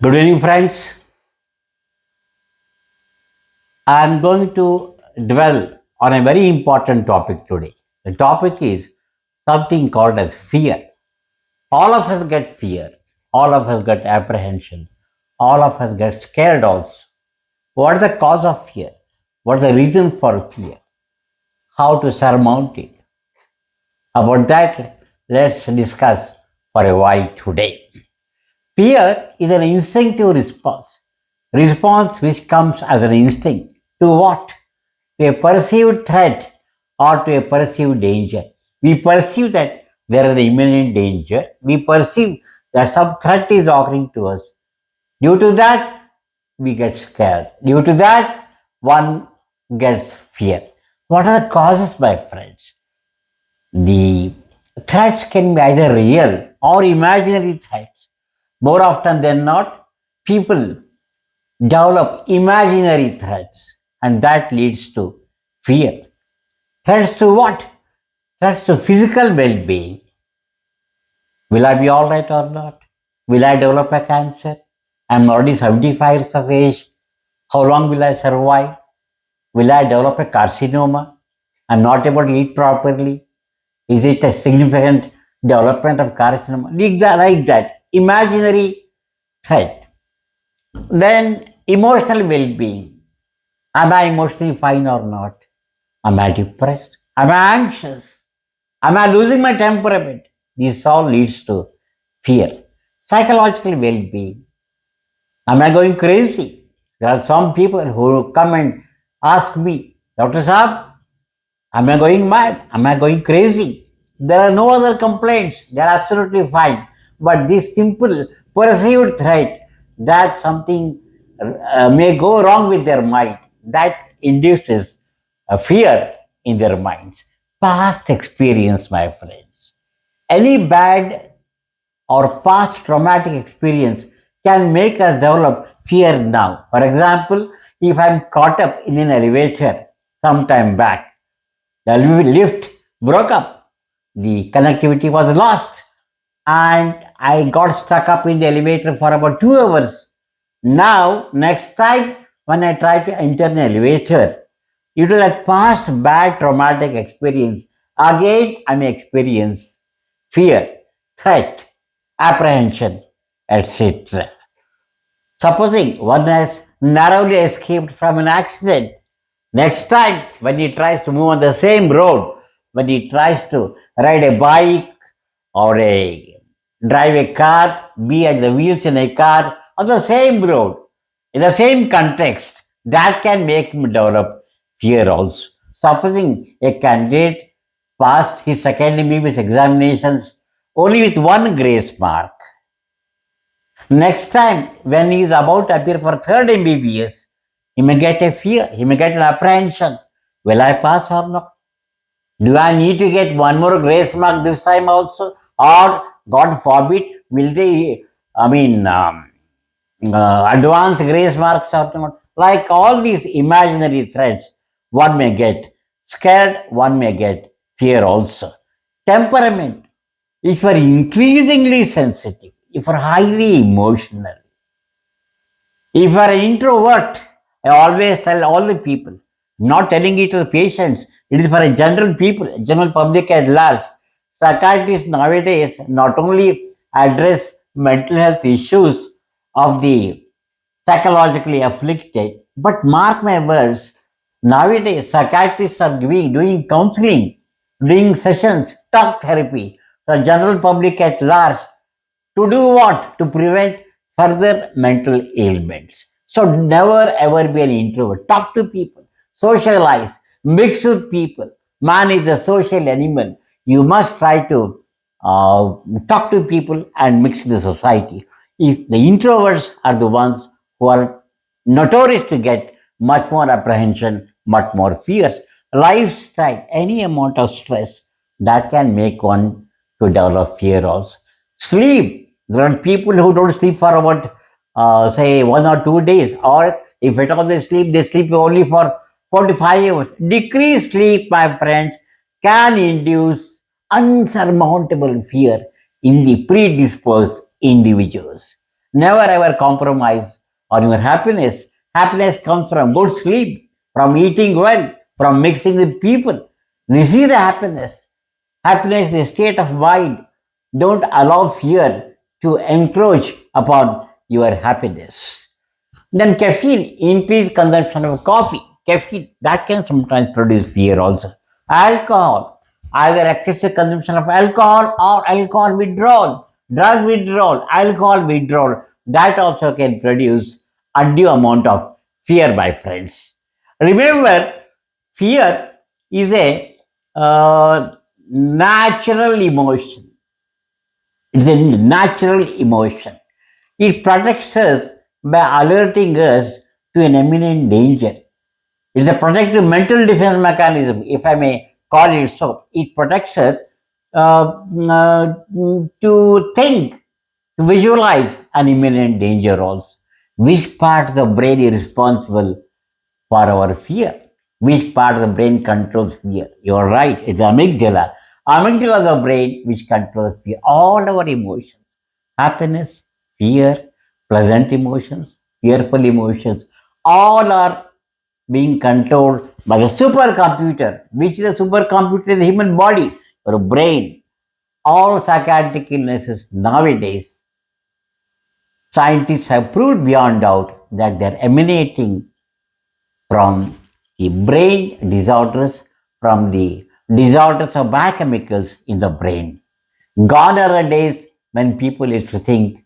Good evening, friends. I am going to dwell on a very important topic today. The topic is something called as fear. All of us get fear. All of us get apprehension. All of us get scared also. What is the cause of fear? What is the reason for fear? How to surmount it? About that, let's discuss for a while today. Fear is an instinctive response which comes as an instinct. To what? To a perceived threat or to a perceived danger. We perceive that there is an imminent danger. We perceive that some threat is occurring to us. Due to that, we get scared. Due to that, one gets fear. What are the causes, my friends? The threats can be either real or imaginary threats. More often than not, people develop imaginary threats, and that leads to fear. Threats to what? Threats to physical well being. Will I be all right or not? Will I develop a cancer? I'm already 75 years of age. How long will I survive? Will I develop a carcinoma? I'm not able to eat properly. Is it a significant development of carcinoma? Like that. Imaginary threat. Then emotional well-being. Am I emotionally fine or not? Am I depressed? Am I anxious? Am I losing my temperament? This all leads to fear. Psychological well-being. Am I going crazy? There are some people who come and ask me, Dr. Saab, am I going mad? Am I going crazy? There are no other complaints. They are absolutely fine. But this simple perceived threat that something may go wrong with their mind, that induces a fear in their minds. Past experience, my friends. Any bad or past traumatic experience can make us develop fear now. For example, if I'm caught up in an elevator sometime back, the lift broke up, the connectivity was lost, and I got stuck up in the elevator for about 2 hours. Now, next time when I try to enter an elevator, due to that past bad traumatic experience, again I may experience fear, threat, apprehension, etc. Supposing one has narrowly escaped from an accident, next time when he tries to move on the same road, when he tries to ride a bike or drive a car, be at the wheels in a car on the same road, in the same context, that can make him develop fear also. Supposing a candidate passed his second MBBS examinations only with one grace mark, next time, when he is about to appear for third MBBS, he may get a fear, he may get an apprehension. Will I pass or not? Do I need to get one more grace mark this time also? Or, God forbid, will they, advance grace marks or not? Like all these imaginary threats, one may get scared, one may get fear also. Temperament. If you are increasingly sensitive, if you are highly emotional, if you are an introvert, I always tell all the people, not telling it to the patients, it is for a general people, general public at large. Psychiatrists nowadays not only address mental health issues of the psychologically afflicted, but mark my words, nowadays psychiatrists are doing counseling, doing sessions, talk therapy, the general public at large to do what? To prevent further mental ailments. So never ever be an introvert. Talk to people, socialize, mix with people. Man is a social animal. You must try to talk to people and mix the society. If the introverts are the ones who are notorious to get much more apprehension, much more fears, lifestyle, any amount of stress that can make one to develop fear also. Sleep. There are people who don't sleep for about, say, 1 or 2 days, or if at all they sleep only for 45 hours. Decreased sleep, my friends, can induce unsurmountable fear in the predisposed individuals. Never ever compromise on your happiness. Happiness comes from good sleep, from eating well, from mixing with people. This is the happiness. Happiness is a state of mind. Don't allow fear to encroach upon your happiness. Then caffeine, increased consumption of coffee. Caffeine, that can sometimes produce fear also. Alcohol, either excessive consumption of alcohol or alcohol withdrawal. Drug withdrawal, alcohol withdrawal, that also can produce undue amount of fear, my friends. Remember, fear is a natural emotion. It's a natural emotion. It protects us by alerting us to an imminent danger. It's a protective mental defense mechanism, if I may call it so. It protects us to think, to visualize an imminent danger also. Which part of the brain is responsible for our fear? Which part of the brain controls fear? You're right, it's amygdala. Amygdala is the brain which controls fear. All our emotions, happiness, fear, pleasant emotions, fearful emotions, all are being controlled by the supercomputer, which is a supercomputer in the human body, or brain. All psychiatric illnesses nowadays, scientists have proved beyond doubt that they're emanating from the brain disorders, from the disorders of biochemicals in the brain. Gone are the days when people used to think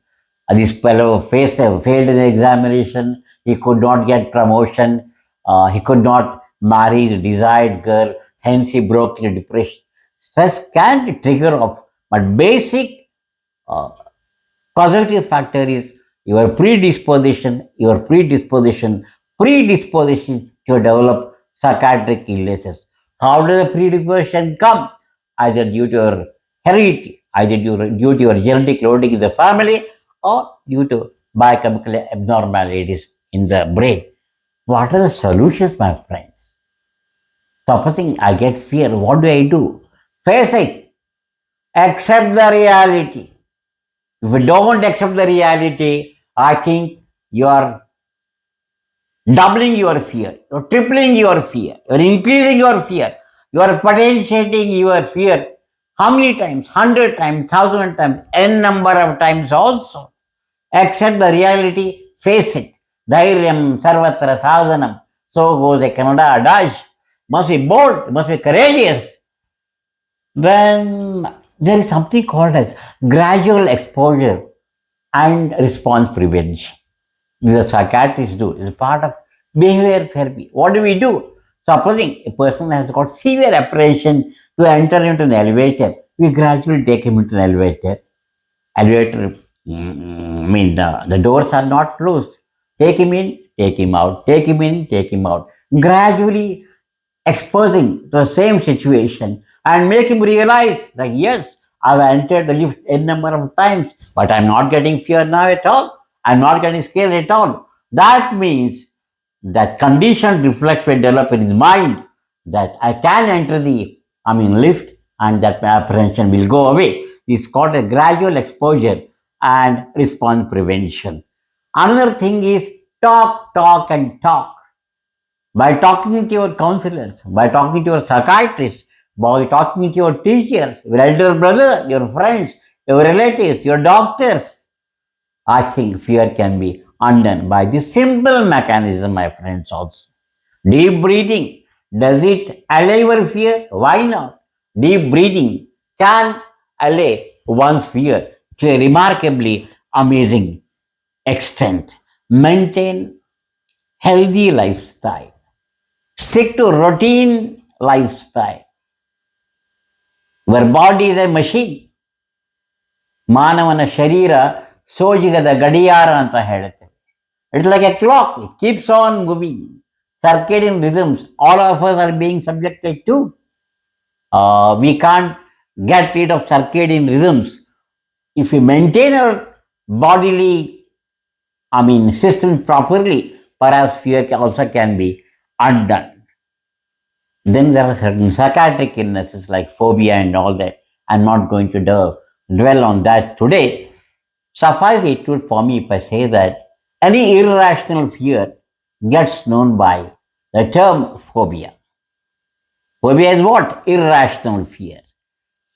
this fellow failed in the examination, he could not get promotion, he could not marry his desired girl, hence he broke into depression. Stress can trigger off, but basic uh, causative factor is predisposition to develop psychiatric illnesses. How does the predisposition come? Either due to your heredity, either due to your genetic loading in the family, or due to biochemical abnormalities in the brain. What are the solutions, my friends? Supposing I get fear, what do? Face it. Accept the reality. If you don't accept the reality, I think you are doubling your fear, you're tripling your fear, you're increasing your fear, you are potentiating your fear. How many times? 100 times, 1,000 times, n number of times also. Accept the reality, face it. Dhairyam sarvatra sadhanam. So goes a Kannada adage. Must be bold, must be courageous. Then there is something called as gradual exposure and response prevention. This psychiatrists do. It's part of behavior therapy. What do we do? Supposing a person has got severe apprehension to enter into an elevator, we gradually take him into an elevator. Elevator, the doors are not closed. Take him in, take him out, take him in, take him out. Gradually exposing to the same situation and make him realize that yes, I've entered the lift n number of times, but I'm not getting fear now at all. I'm not getting scared at all. That means that condition reflex will develop in his mind that I can enter the lift and that my apprehension will go away. It's called a gradual exposure and response prevention. Another thing is talk, talk, and talk. By talking to your counselors, by talking to your psychiatrist, by talking to your teachers, your elder brother, your friends, your relatives, your doctors, I think fear can be undone by this simple mechanism, my friends, also. Deep breathing. Does it allay your fear? Why not? Deep breathing can allay one's fear to a remarkably amazing extent. Maintain healthy lifestyle. Stick to routine lifestyle. Our body is a machine. ಮಾನವನ ಶರೀರ ಸೋಜಿಗದ ಗಡಿಯಾರ ಅಂತ ಹೇಳುತ್ತೆ. It's like a clock. It keeps on moving. Circadian rhythms, all of us are being subjected to. We can't get rid of circadian rhythms. If we maintain our bodily, systems properly, perhaps fear also can be undone. Then there are certain psychiatric illnesses like phobia and all that. I'm not going to dwell on that today. Suffice it would for me if I say that any irrational fear gets known by the term phobia. Phobia is what? Irrational fear.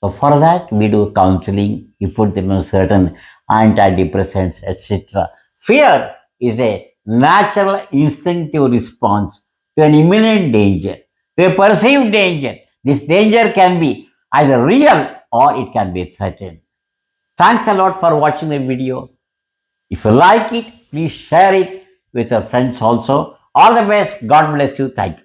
So for that, we do counseling, we put them on certain antidepressants, etc. Fear is a natural instinctive response to an imminent danger, to a perceived danger. This danger can be either real or it can be threatened. Thanks a lot for watching the video. If you like it, please share it with your friends also. All the best. God bless you. Thank you.